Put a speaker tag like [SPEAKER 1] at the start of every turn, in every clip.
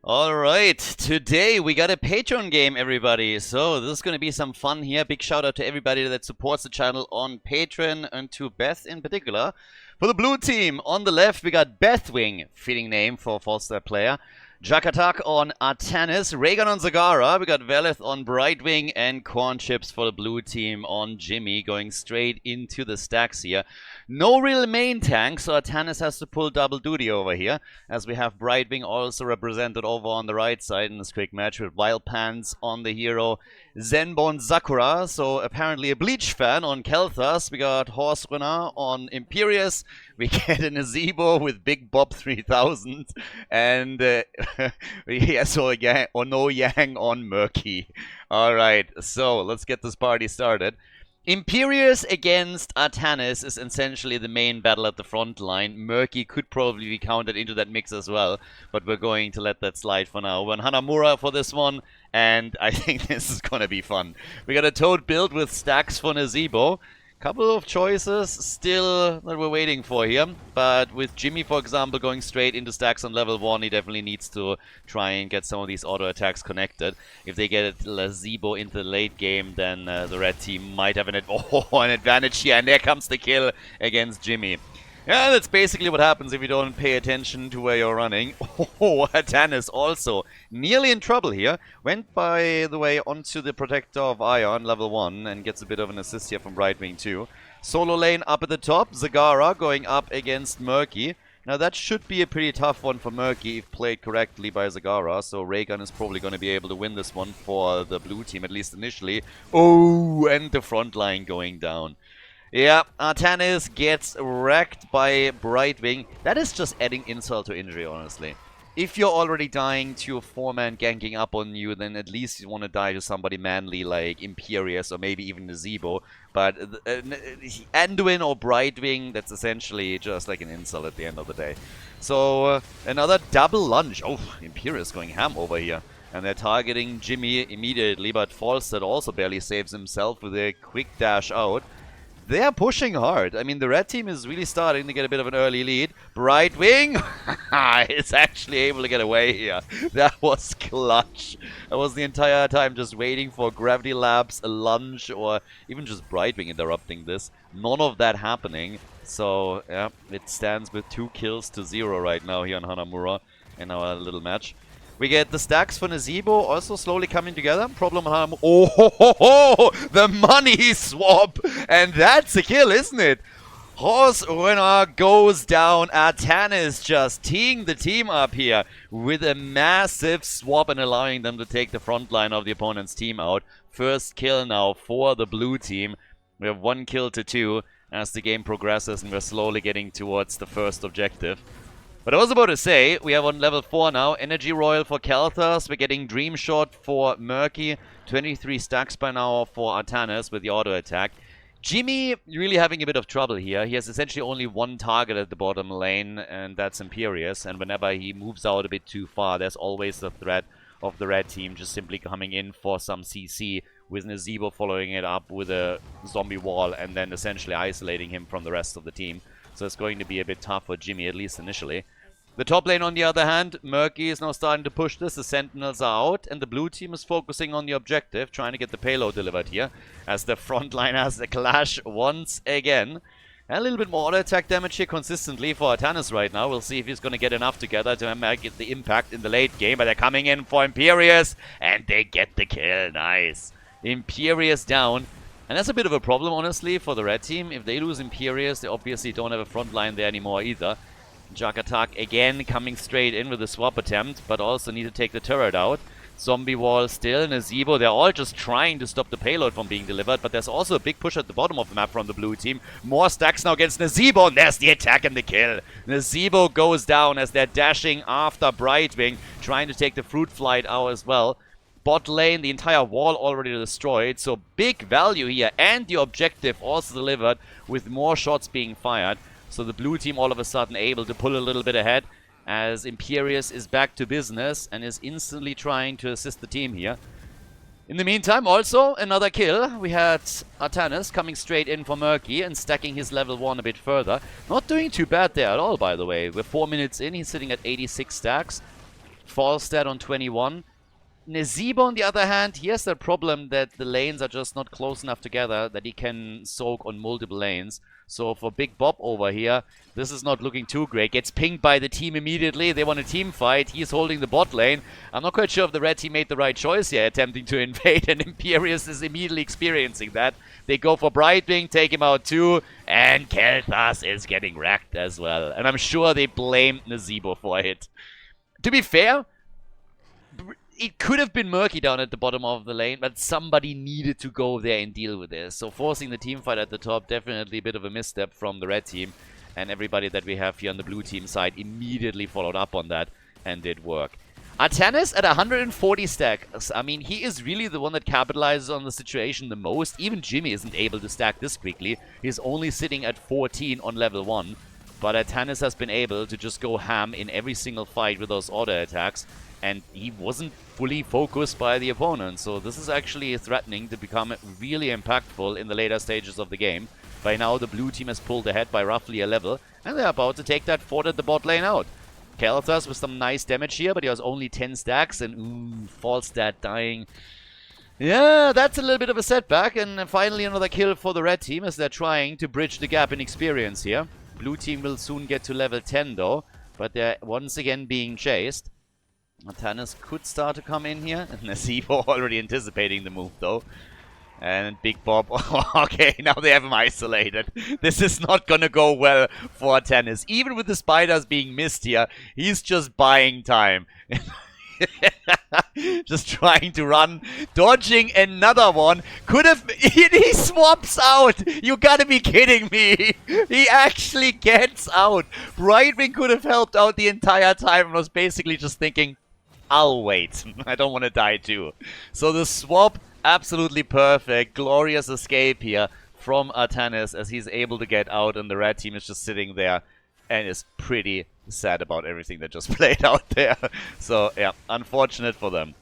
[SPEAKER 1] Alright, today we got a Patreon game, everybody. So this is going to be some fun here. Big shout out to everybody that supports the channel on Patreon and to Beth in particular. For the blue team, on the left we got Bethwing, fitting name for a Falstaff player. Jakatak on Artanis, Raygun on Zagara, we got Veleth on Brightwing, and Corn Chips for the blue team on Jimmy, going straight into the stacks here. No real main tank, so Artanis has to pull double duty over here, as we have Brightwing also represented over on the right side in this quick match with Wild Pants on the hero Zenbone Sakura, so apparently a Bleach fan on Kel'Thas. We got Horse Runner on Imperius, we get an Azebo with Big Bob 3000, and or No Yang on Murky. Alright, so let's get this party started. Imperius against Artanis is essentially the main battle at the front line. Murky could probably be counted into that mix as well, but we're going to let that slide for now. We're on Hanamura for this one, and I think this is going to be fun. We got a Toad build with stacks for Nazebo. Couple of choices still that we're waiting for here, but with Jimmy, for example, going straight into stacks on level 1, he definitely needs to try and get some of these auto attacks connected. If they get Lazebo into the late game, then the red team might have an advantage here, and there comes the kill against Jimmy. Yeah, that's basically what happens if you don't pay attention to where you're running. Oh, Artanis also nearly in trouble here. Went, by the way, onto the Protector of Aiur, level 1, and gets a bit of an assist here from Brightwing too. Solo lane up at the top. Zagara going up against Murky. Now that should be a pretty tough one for Murky if played correctly by Zagara. So Raygun is probably going to be able to win this one for the blue team, at least initially. Oh, and the front line going down. Yeah, Artanis gets wrecked by Brightwing. That is just adding insult to injury, honestly. If you're already dying to a 4-man ganking up on you, then at least you want to die to somebody manly like Imperius or maybe even Nazebo. But Anduin or Brightwing, that's essentially just like an insult at the end of the day. So, another double lunge. Oh, Imperius going ham over here. And they're targeting Jimmy immediately, but Falstad also barely saves himself with a quick dash out. They're pushing hard. I mean, the red team is really starting to get a bit of an early lead. Brightwing is actually able to get away here. That was clutch. I was the entire time just waiting for Gravity Labs, a lunge, or even just Brightwing interrupting this. None of that happening. So, yeah, it stands with 2 kills to 0 right now here on Hanamura in our little match. We get the stacks for Nazebo also slowly coming together. Problem on Hanamura. Oh, ho, ho, ho! The money swap! And that's a kill, isn't it? Horse Runner goes down. Artanis just teeing the team up here with a massive swap and allowing them to take the front line of the opponent's team out. First kill now for the blue team. We have 1 kill to 2 as the game progresses, and we're slowly getting towards the first objective. But I was about to say, we have on level 4 now, Energy Royal for Kel'Thas, we're getting Dream Shot for Murky, 23 stacks by now for Artanis with the auto attack. Jimmy really having a bit of trouble here. He has essentially only 1 target at the bottom lane, and that's Imperius. And whenever he moves out a bit too far, there's always the threat of the red team just simply coming in for some CC, with Nazebo following it up with a zombie wall and then essentially isolating him from the rest of the team. So it's going to be a bit tough for Jimmy, at least initially. The top lane, on the other hand, Murky is now starting to push this. The Sentinels are out, and the blue team is focusing on the objective, trying to get the payload delivered here, as the front line has a clash once again. And a little bit more auto attack damage here consistently for Artanis right now. We'll see if he's going to get enough together to make the impact in the late game, but they're coming in for Imperius, and they get the kill. Nice. Imperius down. And that's a bit of a problem, honestly, for the red team. If they lose Imperius, they obviously don't have a front line there anymore either. Jakatak again coming straight in with a swap attempt, but also need to take the turret out. Zombie wall still, Nazebo, they're all just trying to stop the payload from being delivered, but there's also a big push at the bottom of the map from the blue team. More stacks now against Nazebo, and there's the attack and the kill. Nazebo goes down as they're dashing after Brightwing, trying to take the Fruit Flight out as well. Bot lane, the entire wall already destroyed, so big value here, and the objective also delivered with more shots being fired. So the blue team all of a sudden able to pull a little bit ahead as Imperius is back to business and is instantly trying to assist the team here. In the meantime, also another kill. We had Artanis coming straight in for Murky and stacking his level 1 a bit further. Not doing too bad there at all, by the way. We're 4 minutes in, he's sitting at 86 stacks. Falstad on 21. Nezebo, on the other hand, he has that problem that the lanes are just not close enough together that he can soak on multiple lanes. So for Big Bob over here, this is not looking too great. Gets pinged by the team immediately. They want a team fight. He's holding the bot lane. I'm not quite sure if the red team made the right choice here, attempting to invade, and Imperius is immediately experiencing that. They go for Brightwing, take him out too, and Kel'Thas is getting wrecked as well. And I'm sure they blamed Nezebo for it. To be fair, it could have been murky down at the bottom of the lane, but somebody needed to go there and deal with this. So forcing the team fight at the top, definitely a bit of a misstep from the red team. And everybody that we have here on the blue team side immediately followed up on that and did work. Artanis at 140 stacks. I mean, he is really the one that capitalizes on the situation the most. Even Jimmy isn't able to stack this quickly. He's only sitting at 14 on level 1. But Artanis has been able to just go ham in every single fight with those auto attacks. And he wasn't fully focused by the opponent. So this is actually threatening to become really impactful in the later stages of the game. By now, the blue team has pulled ahead by roughly a level. And they're about to take that fort at the bot lane out. Kel'Thas with some nice damage here, but he has only 10 stacks. And ooh, Falstad dying. Yeah, that's a little bit of a setback. And finally another kill for the red team as they're trying to bridge the gap in experience here. Blue team will soon get to level 10 though. But they're once again being chased. Artanis could start to come in here. Nezebo already anticipating the move though. And Big Bob. Okay, now they have him isolated. This is not gonna go well for Artanis. Even with the spiders being missed here, he's just buying time. Just trying to run. Dodging another one. Could have... He swaps out! You gotta be kidding me! He actually gets out! Brightwing could have helped out the entire time and was basically just thinking, I'll wait. I don't want to die too. So the swap, absolutely perfect. Glorious escape here from Artanis as he's able to get out and the red team is just sitting there and is pretty sad about everything that just played out there. So yeah, unfortunate for them.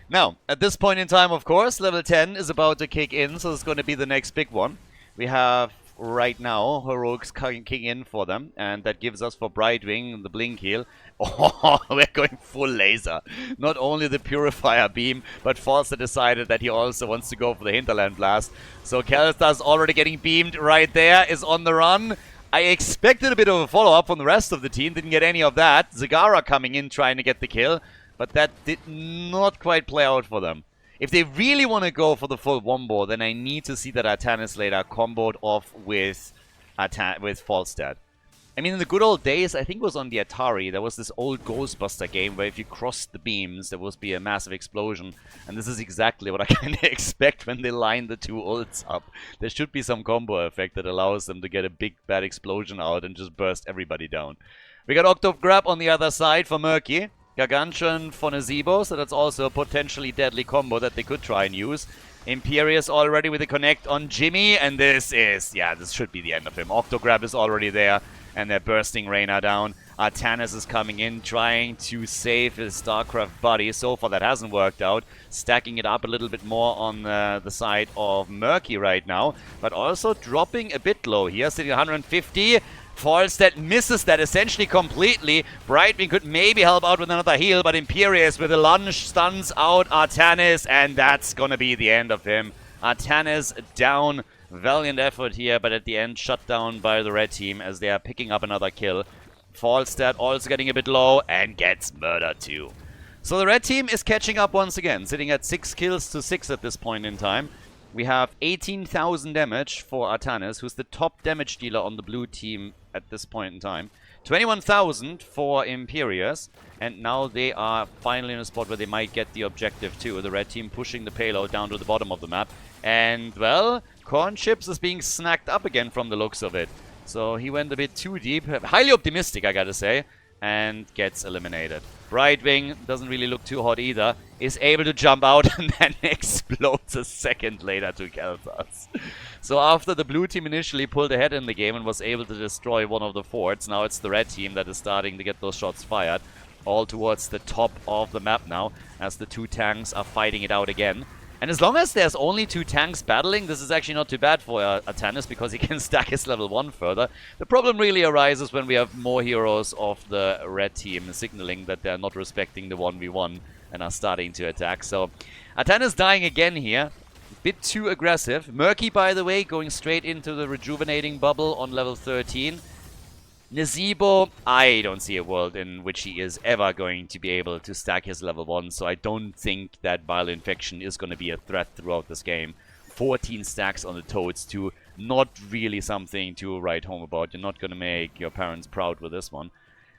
[SPEAKER 1] Now, at this point in time, of course, level 10 is about to kick in, so it's going to be the next big one. We have right now heroics kicking in for them, and that gives us for Brightwing the blink heal. Oh, we're going full laser. Not only the Purifier Beam, but Falstad decided that he also wants to go for the Hinterland Blast. So Kel'Thas already getting beamed right there, is on the run. I expected a bit of a follow-up from the rest of the team, didn't get any of that. Zagara coming in trying to get the kill, but that did not quite play out for them. If they really want to go for the full wombo, then I need to see that Artanis later comboed off with Falstad. I mean, in the good old days, I think it was on the Atari, there was this old Ghostbuster game where if you crossed the beams, there would be a massive explosion. And this is exactly what I kind of expect when they line the two ults up. There should be some combo effect that allows them to get a big bad explosion out and just burst everybody down. We got Octop Grab on the other side for Murky. Gargantuan for Nezebo, so that's also a potentially deadly combo that they could try and use. Imperius already with a connect on Jimmy, and this should be the end of him. Octograb is already there, and they're bursting Reyna down. Artanis is coming in, trying to save his StarCraft buddy. So far that hasn't worked out. Stacking it up a little bit more on the side of Murky right now, but also dropping a bit low here, sitting at 150. Falstad misses that essentially completely. Brightwing could maybe help out with another heal, but Imperius with a lunge stuns out Artanis, and that's gonna be the end of him. Artanis down. Valiant effort here, but at the end shut down by the red team as they are picking up another kill. Falstad also getting a bit low and gets murdered too. So the red team is catching up once again, sitting at 6 kills to 6 at this point in time. We have 18,000 damage for Artanis, who's the top damage dealer on the blue team at this point in time. 21,000 for Imperius, and now they are finally in a spot where they might get the objective too. The red team pushing the payload down to the bottom of the map. And, well, Corn Chips is being snacked up again from the looks of it. So he went a bit too deep. Highly optimistic, I gotta say. And gets eliminated. Brightwing doesn't really look too hot either. Is able to jump out and then explodes a second later to Kel'Thas. So after the blue team initially pulled ahead in the game and was able to destroy one of the forts, now it's the red team that is starting to get those shots fired. All towards the top of the map now, as the two tanks are fighting it out again. And as long as there's only 2 tanks battling, this is actually not too bad for Atanis, because he can stack his level 1 further. The problem really arises when we have more heroes of the red team signaling that they're not respecting the 1v1 and are starting to attack. So Atanis dying again here. Bit too aggressive. Murky, by the way, going straight into the rejuvenating bubble on level 13. Nazeebo, I don't see a world in which he is ever going to be able to stack his level 1, so I don't think that Viral Infection is going to be a threat throughout this game. 14 stacks on the Toads too, not really something to write home about. You're not going to make your parents proud with this one.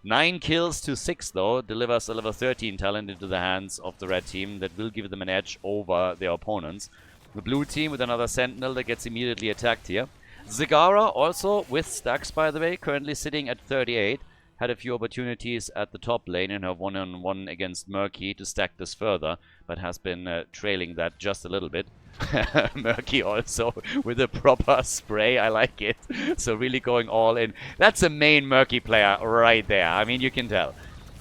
[SPEAKER 1] 9 kills to 6 though, delivers a level 13 talent into the hands of the red team that will give them an edge over their opponents. The blue team with another Sentinel that gets immediately attacked here. Zagara also with stacks, by the way, currently sitting at 38. Had a few opportunities at the top lane in her one-on-one against Murky to stack this further, but has been trailing that just a little bit. Murky also with a proper spray, I like it. So really going all in. That's a main Murky player right there. I mean, you can tell.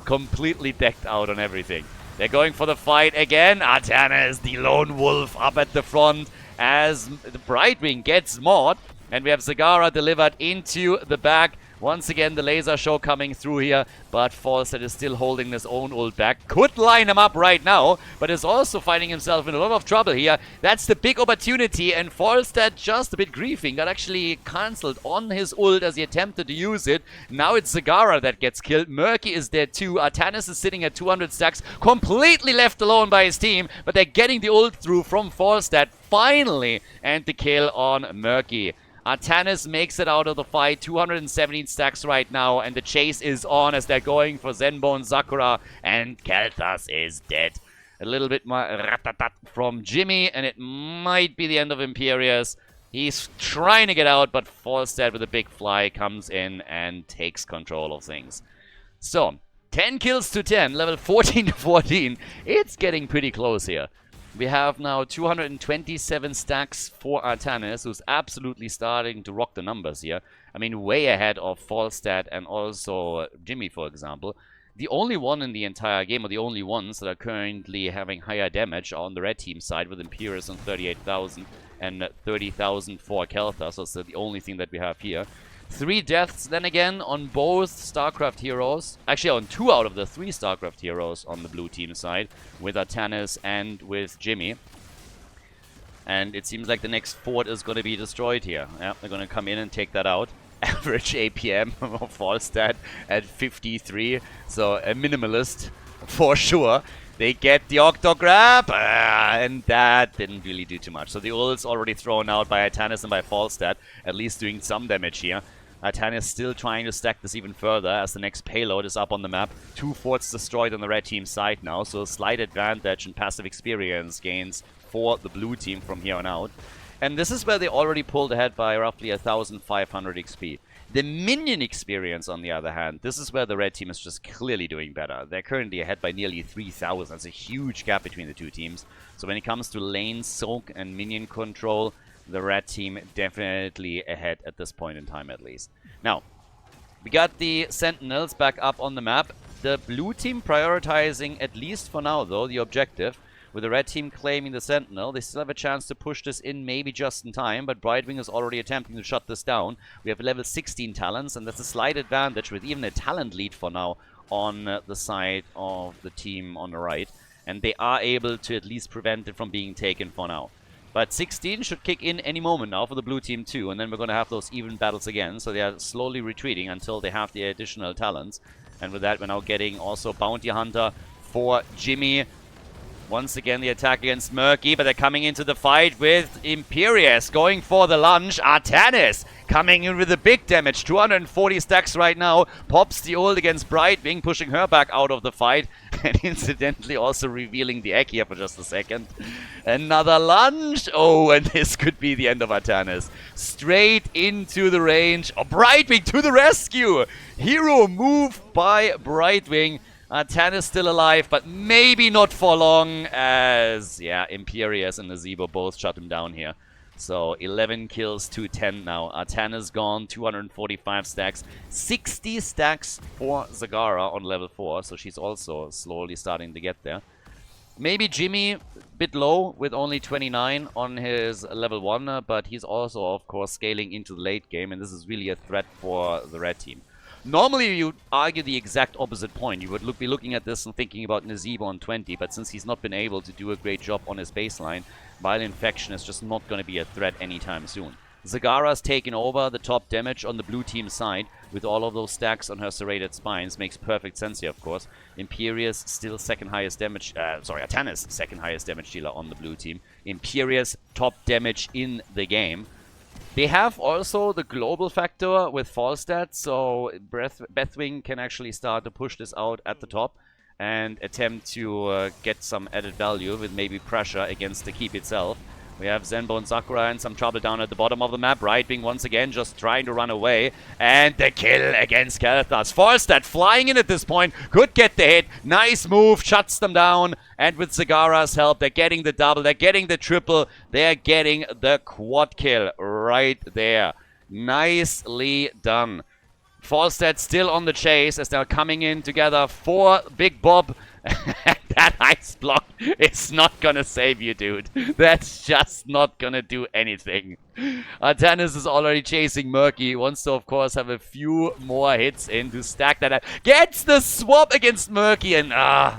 [SPEAKER 1] Completely decked out on everything. They're going for the fight again. Atanis, the lone wolf, up at the front as the Brightwing gets Maud. And we have Zagara delivered into the back. Once again, the laser show coming through here, but Falstad is still holding his own ult back. Could line him up right now, but is also finding himself in a lot of trouble here. That's the big opportunity, and Falstad just a bit griefing. Got actually cancelled on his ult as he attempted to use it. Now it's Zagara that gets killed. Murky is dead too. Atanis is sitting at 200 stacks, completely left alone by his team, but they're getting the ult through from Falstad finally, and the kill on Murky. Atanis makes it out of the fight, 217 stacks right now, and the chase is on as they're going for Zenbone, Sakura, and Kel'Thas is dead. A little bit more ratatat from Jimmy, and it might be the end of Imperius. He's trying to get out, but Falstad with a big fly comes in and takes control of things. So, 10 kills to 10, level 14 to 14. It's getting pretty close here. We have now 227 stacks for Atanis, who's absolutely starting to rock the numbers here. I mean, way ahead of Falstad and also Jimmy, for example. The only one in the entire game, or the only ones that are currently having higher damage, are on the red team side with Imperius on 38,000 and 30,000 for Kel'Thas. So that's the only thing that we have here. 3 deaths then again on both StarCraft heroes. Actually on 2 out of the 3 StarCraft heroes on the blue team side, with Atanis and with Jimmy. And it seems like the next fort is going to be destroyed here. Yeah, they're going to come in and take that out. Average APM of Falstad at 53, so a minimalist for sure. They get the Octo Grab, and that didn't really do too much. So the ult's already thrown out by Atanis and by Falstad, at least doing some damage here. Atanis still trying to stack this even further as the next payload is up on the map. 2 forts destroyed on the red team side now, so a slight advantage and passive experience gains for the blue team from here on out. And this is where they already pulled ahead by roughly 1,500 XP. The minion experience, on the other hand, this is where the red team is just clearly doing better. They're currently ahead by nearly 3,000. That's a huge gap between the two teams. So when it comes to lane soak and minion control, the red team definitely ahead at this point in time at least. Now, we got the Sentinels back up on the map. The blue team prioritizing, at least for now though, the objective. With the red team claiming the Sentinel, they still have a chance to push this in maybe just in time, but Brightwing is already attempting to shut this down. We have level 16 talents, and that's a slight advantage with even a talent lead for now on the side of the team on the right. And they are able to at least prevent it from being taken for now. But 16 should kick in any moment now for the blue team too, and then we're going to have those even battles again. So they are slowly retreating until they have the additional talents. And with that, we're now getting also Bounty Hunter for Jimmy. Once again, the attack against Murky, but they're coming into the fight with Imperius going for the lunge. Atanis coming in with the big damage. 240 stacks right now. Pops the ult against Brightwing, pushing her back out of the fight. And incidentally also revealing the egg here for just a second. Another lunge. Oh, and this could be the end of Atanis. Straight into the range. Oh, Brightwing to the rescue. Hero move by Brightwing. Atanis still alive, but maybe not for long as, yeah, Imperius and Nazeebo both shut him down here. So 11 kills to 10 now. Atanis gone, 245 stacks. 60 stacks for Zagara on level 4, so she's also slowly starting to get there. Maybe Jimmy, bit low with only 29 on his level 1, but he's also, of course, scaling into the late game, and this is really a threat for the red team. Normally, you'd argue the exact opposite point. You would be looking at this and thinking about Nazeebo on 20, but since he's not been able to do a great job on his baseline, Vile Infection is just not going to be a threat anytime soon. Zagara's taken over the top damage on the blue team side with all of those stacks on her serrated spines. Makes perfect sense here, of course. Imperius still second highest damage, Atanis second highest damage dealer on the blue team. Imperius top damage in the game. They have also the global factor with Falstad, so Bethwing can actually start to push this out at the top and attempt to get some added value with maybe pressure against the keep itself. We have Zenbo and Sakura in some trouble down at the bottom of the map. Brightwing once again just trying to run away. And the kill against Kelthas. Falstad flying in at this point. Could get the hit. Nice move. Shuts them down. And with Zagara's help, they're getting the double. They're getting the triple. They're getting the quad kill right there. Nicely done. Falstad still on the chase as they're coming in together for Big Bob. That ice block is not gonna save you, dude. That's just not gonna do anything. Atanis is already chasing Murky. Wants to, of course, have a few more hits in to stack that up. Gets the swap against Murky, and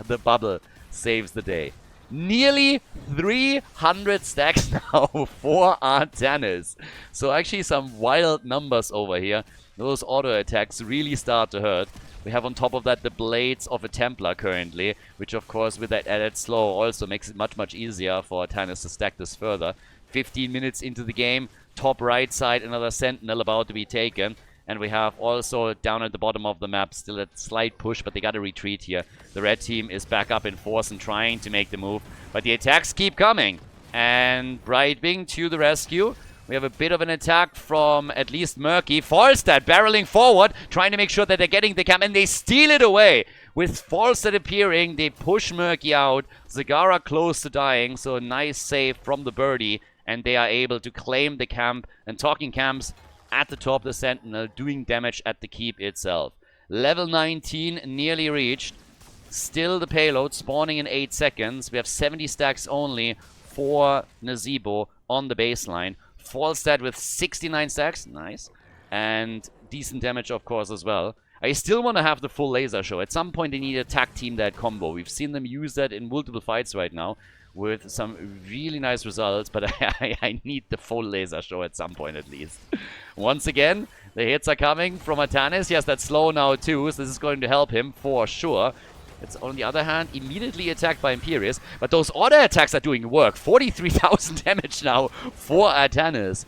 [SPEAKER 1] the bubble saves the day. Nearly 300 stacks now for Atanis. So actually some wild numbers over here. Those auto attacks really start to hurt. We have on top of that the Blades of a Templar currently, which of course with that added slow also makes it much easier for Atanis to stack this further. 15 minutes into the game, top right side, another Sentinel about to be taken. And we have also down at the bottom of the map still a slight push, but they got to retreat here. The red team is back up in force and trying to make the move, but the attacks keep coming. And Brightwing to the rescue. We have a bit of an attack from at least Murky. Falstad barreling forward, trying to make sure that they're getting the camp, and they steal it away. With Falstad appearing, they push Murky out. Zagara close to dying, so a nice save from the birdie, and they are able to claim the camp. And talking camps, at the top, the Sentinel doing damage at the keep itself. Level 19 nearly reached. Still the payload spawning in 8 seconds. We have 70 stacks only for Nazeebo on the baseline. Falstad with 69 stacks, nice, and decent damage of course as well. I still want to have the full laser show. At some point they need a tag team that combo. We've seen them use that in multiple fights right now with some really nice results, but I need the full laser show at some point at least. Once again, the hits are coming from Atanis. Yes, that's slow now too, so this is going to help him for sure. It's, on the other hand, immediately attacked by Imperius. But those auto attacks are doing work. 43,000 damage now for Atanis.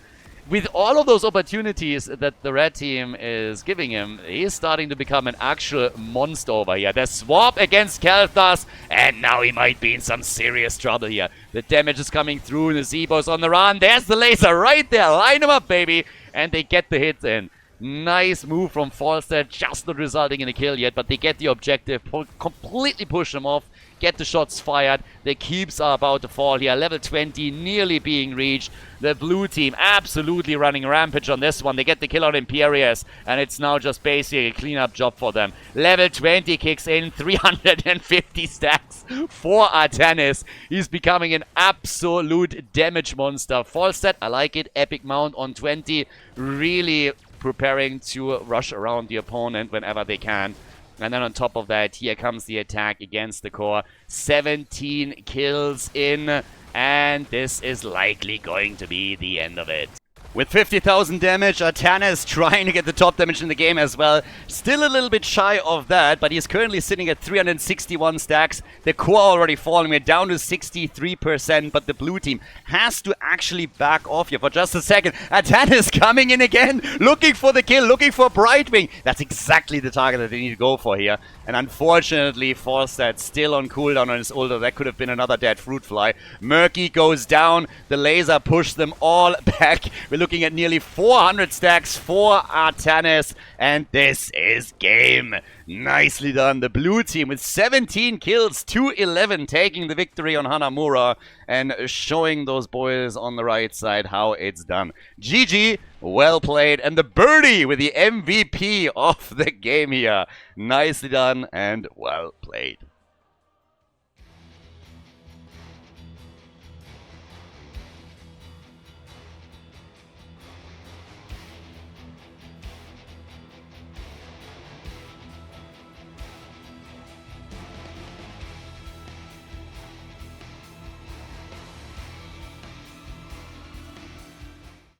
[SPEAKER 1] With all of those opportunities that the red team is giving him, he's starting to become an actual monster over here. The swap against Kelthas, and now he might be in some serious trouble here. The damage is coming through. Nazeebo's on the run. There's the laser right there. Line him up, baby. And they get the hits in. Nice move from Falstad, just not resulting in a kill yet, but they get the objective, completely push them off, get the shots fired. The keeps are about to fall here. Level 20 nearly being reached. The blue team absolutely running rampage on this one. They get the kill on Imperius, and it's now just basically a cleanup job for them. Level 20 kicks in, 350 stacks for Atanis. He's becoming an absolute damage monster. Falstad, I like it. Epic mount on 20. Really preparing to rush around the opponent whenever they can. And then on top of that, here comes the attack against the core. 17 kills in, and this is likely going to be the end of it. With 50,000 damage, Atanis trying to get the top damage in the game as well. Still a little bit shy of that, but he's currently sitting at 361 stacks. The core already falling. We're down to 63%, but the blue team has to actually back off here for just a second. Atanis coming in again, looking for the kill, looking for Brightwing. That's exactly the target that they need to go for here. And unfortunately, Falstad still on cooldown on his ulti. That could have been another dead fruit fly. Murky goes down. The laser pushed them all back. We're looking at nearly 400 stacks for Atanis. And this is game. Nicely done. The blue team with 17 kills, 211 taking the victory on Hanamura and showing those boys on the right side how it's done. GG, well played. And the birdie with the MVP of the game here. Nicely done and well played.